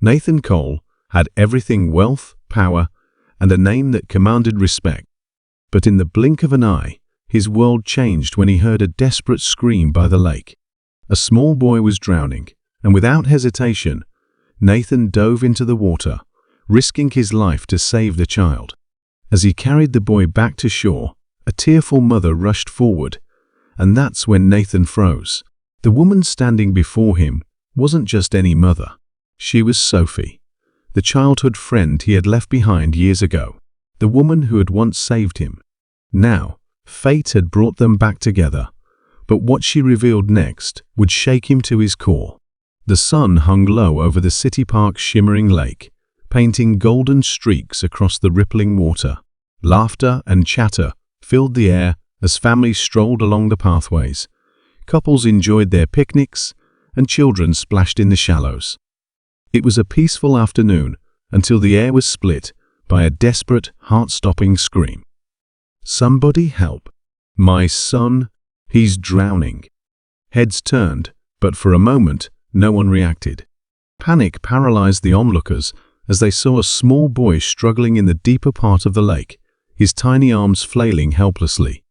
Nathan Cole had everything: wealth, power, and a name that commanded respect. But in the blink of an eye, his world changed when he heard a desperate scream by the lake. A small boy was drowning, and without hesitation, Nathan dove into the water, risking his life to save the child. As he carried the boy back to shore, a tearful mother rushed forward, and that's when Nathan froze. The woman standing before him wasn't just any mother. She was Sophie, the childhood friend he had left behind years ago, the woman who had once saved him. Now, fate had brought them back together, but what she revealed next would shake him to his core. The sun hung low over the city park's shimmering lake, painting golden streaks across the rippling water. Laughter and chatter filled the air as families strolled along the pathways. Couples enjoyed their picnics, and children splashed in the shallows. It was a peaceful afternoon until the air was split by a desperate, heart-stopping scream. "Somebody help! My son, he's drowning!" Heads turned, but for a moment, no one reacted. Panic paralyzed the onlookers as they saw a small boy struggling in the deeper part of the lake, his tiny arms flailing helplessly.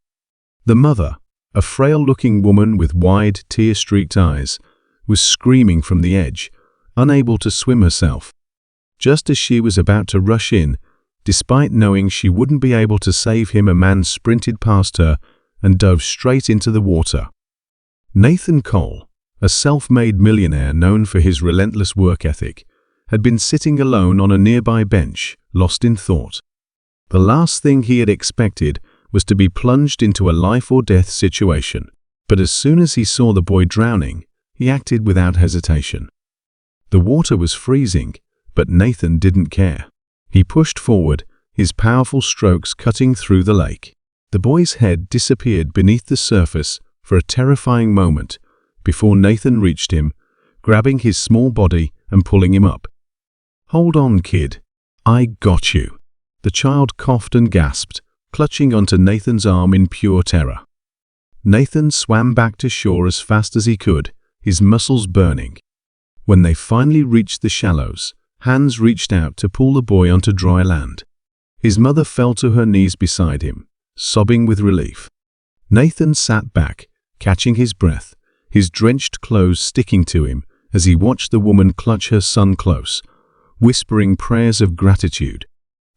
The mother, a frail-looking woman with wide, tear-streaked eyes, was screaming from the edge, unable to swim herself. Just as she was about to rush in, despite knowing she wouldn't be able to save him, a man sprinted past her and dove straight into the water. Nathan Cole, a self-made millionaire known for his relentless work ethic, had been sitting alone on a nearby bench, lost in thought. The last thing he had expected was to be plunged into a life-or-death situation. But as soon as he saw the boy drowning, he acted without hesitation. The water was freezing, but Nathan didn't care. He pushed forward, his powerful strokes cutting through the lake. The boy's head disappeared beneath the surface for a terrifying moment before Nathan reached him, grabbing his small body and pulling him up. "Hold on, kid. I got you." The child coughed and gasped, clutching onto Nathan's arm in pure terror. Nathan swam back to shore as fast as he could, his muscles burning. When they finally reached the shallows, hands reached out to pull the boy onto dry land. His mother fell to her knees beside him, sobbing with relief. Nathan sat back, catching his breath, his drenched clothes sticking to him as he watched the woman clutch her son close, whispering prayers of gratitude.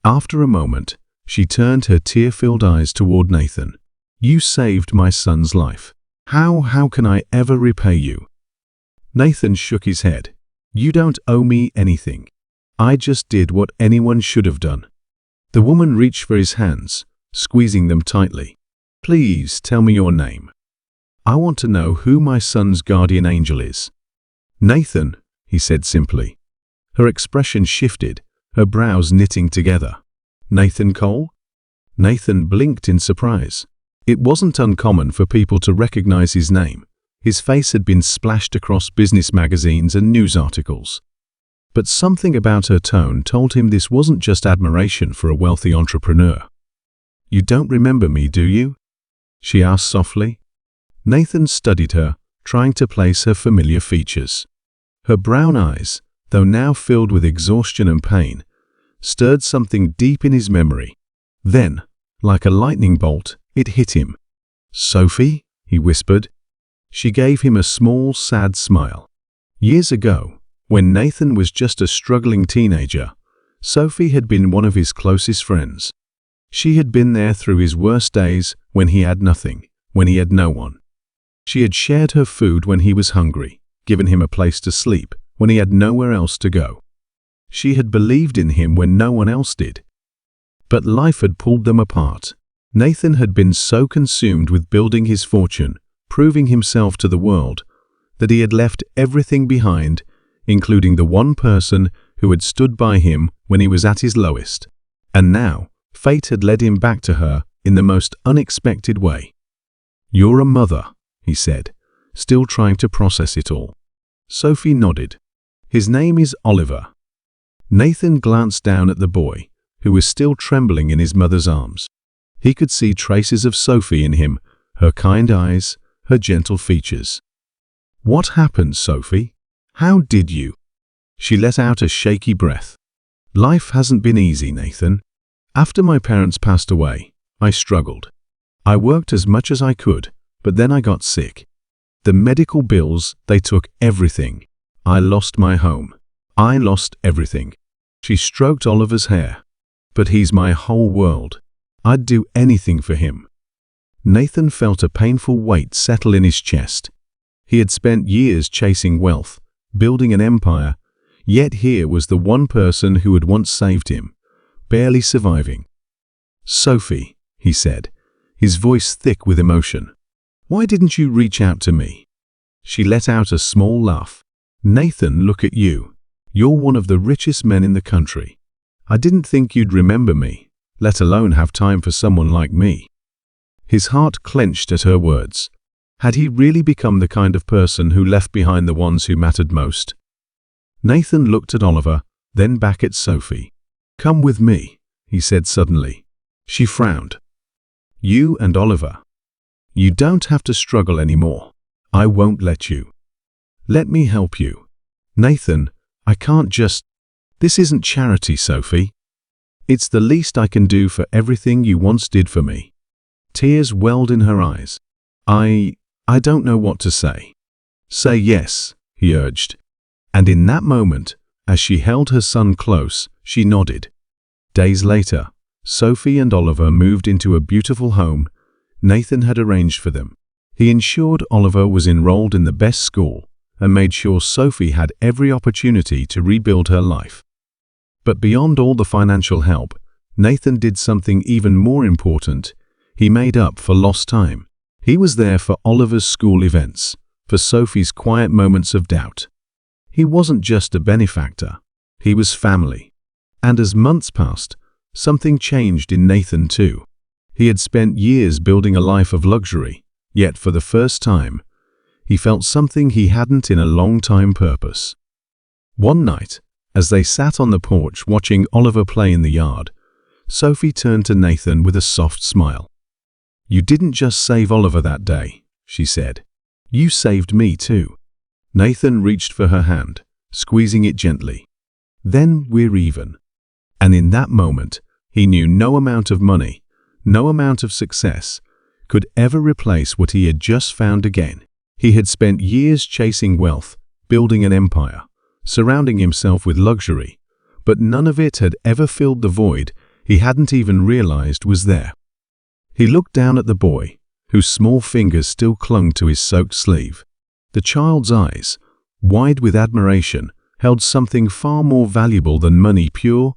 After a moment, she turned her tear-filled eyes toward Nathan. "You saved my son's life. How can I ever repay you?" Nathan shook his head. "You don't owe me anything. I just did what anyone should have done." The woman reached for his hands, squeezing them tightly. "Please tell me your name. I want to know who my son's guardian angel is." "Nathan," he said simply. Her expression shifted, her brows knitting together. "Nathan Cole?" Nathan blinked in surprise. It wasn't uncommon for people to recognize his name. His face had been splashed across business magazines and news articles. But something about her tone told him this wasn't just admiration for a wealthy entrepreneur. "You don't remember me, do you?" she asked softly. Nathan studied her, trying to place her familiar features. Her brown eyes, though now filled with exhaustion and pain, stirred something deep in his memory. Then, like a lightning bolt, it hit him. "Sophie?" he whispered. She gave him a small, sad smile. Years ago, when Nathan was just a struggling teenager, Sophie had been one of his closest friends. She had been there through his worst days when he had nothing, when he had no one. She had shared her food when he was hungry, given him a place to sleep when he had nowhere else to go. She had believed in him when no one else did. But life had pulled them apart. Nathan had been so consumed with building his fortune, proving himself to the world, that he had left everything behind, including the one person who had stood by him when he was at his lowest. And now, fate had led him back to her in the most unexpected way. "You're a mother," he said, still trying to process it all. Sophie nodded. "His name is Oliver." Nathan glanced down at the boy, who was still trembling in his mother's arms. He could see traces of Sophie in him, her kind eyes, her gentle features. "What happened, Sophie? How did you?" She let out a shaky breath. Life hasn't been easy, Nathan. After my parents passed away, I struggled. I worked as much as I could, but then I got sick. The medical bills, they took everything. I lost my home. I lost everything. She stroked Oliver's hair. But he's my whole world. I'd do anything for him. Nathan felt a painful weight settle in his chest. He had spent years chasing wealth, building an empire, yet here was the one person who had once saved him, barely surviving. "Sophie," he said, his voice thick with emotion, "why didn't you reach out to me?" She let out a small laugh. "Nathan, look at you. You're one of the richest men in the country. I didn't think you'd remember me, let alone have time for someone like me." His heart clenched at her words. Had he really become the kind of person who left behind the ones who mattered most? Nathan looked at Oliver, then back at Sophie. "Come with me," he said suddenly. She frowned. "You and Oliver. You don't have to struggle anymore. I won't let you." "Let me help you." "Nathan, I can't just... This isn't charity, Sophie. It's the least I can do for everything you once did for me." Tears welled in her eyes. I don't know what to say." "Say yes," he urged. And in that moment, as she held her son close, she nodded. Days later, Sophie and Oliver moved into a beautiful home Nathan had arranged for them. He ensured Oliver was enrolled in the best school and made sure Sophie had every opportunity to rebuild her life. But beyond all the financial help, Nathan did something even more important. He made up for lost time. He was there for Oliver's school events, for Sophie's quiet moments of doubt. He wasn't just a benefactor, he was family. And as months passed, something changed in Nathan too. He had spent years building a life of luxury, yet for the first time, he felt something he hadn't in a long time: purpose. One night, as they sat on the porch watching Oliver play in the yard, Sophie turned to Nathan with a soft smile. "You didn't just save Oliver that day," she said. "You saved me too." Nathan reached for her hand, squeezing it gently. "Then we're even." And in that moment, he knew no amount of money, no amount of success, could ever replace what he had just found again. He had spent years chasing wealth, building an empire, surrounding himself with luxury, but none of it had ever filled the void he hadn't even realized was there. He looked down at the boy, whose small fingers still clung to his soaked sleeve. The child's eyes, wide with admiration, held something far more valuable than money: pure,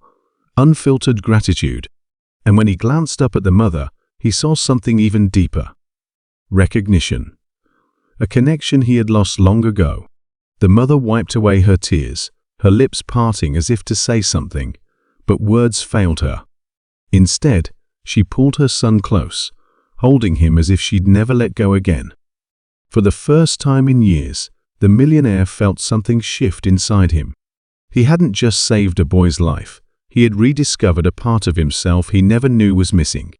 unfiltered gratitude. And when he glanced up at the mother, he saw something even deeper: recognition. A connection he had lost long ago. The mother wiped away her tears, her lips parting as if to say something, but words failed her. Instead, she pulled her son close, holding him as if she'd never let go again. For the first time in years, the millionaire felt something shift inside him. He hadn't just saved a boy's life, he had rediscovered a part of himself he never knew was missing.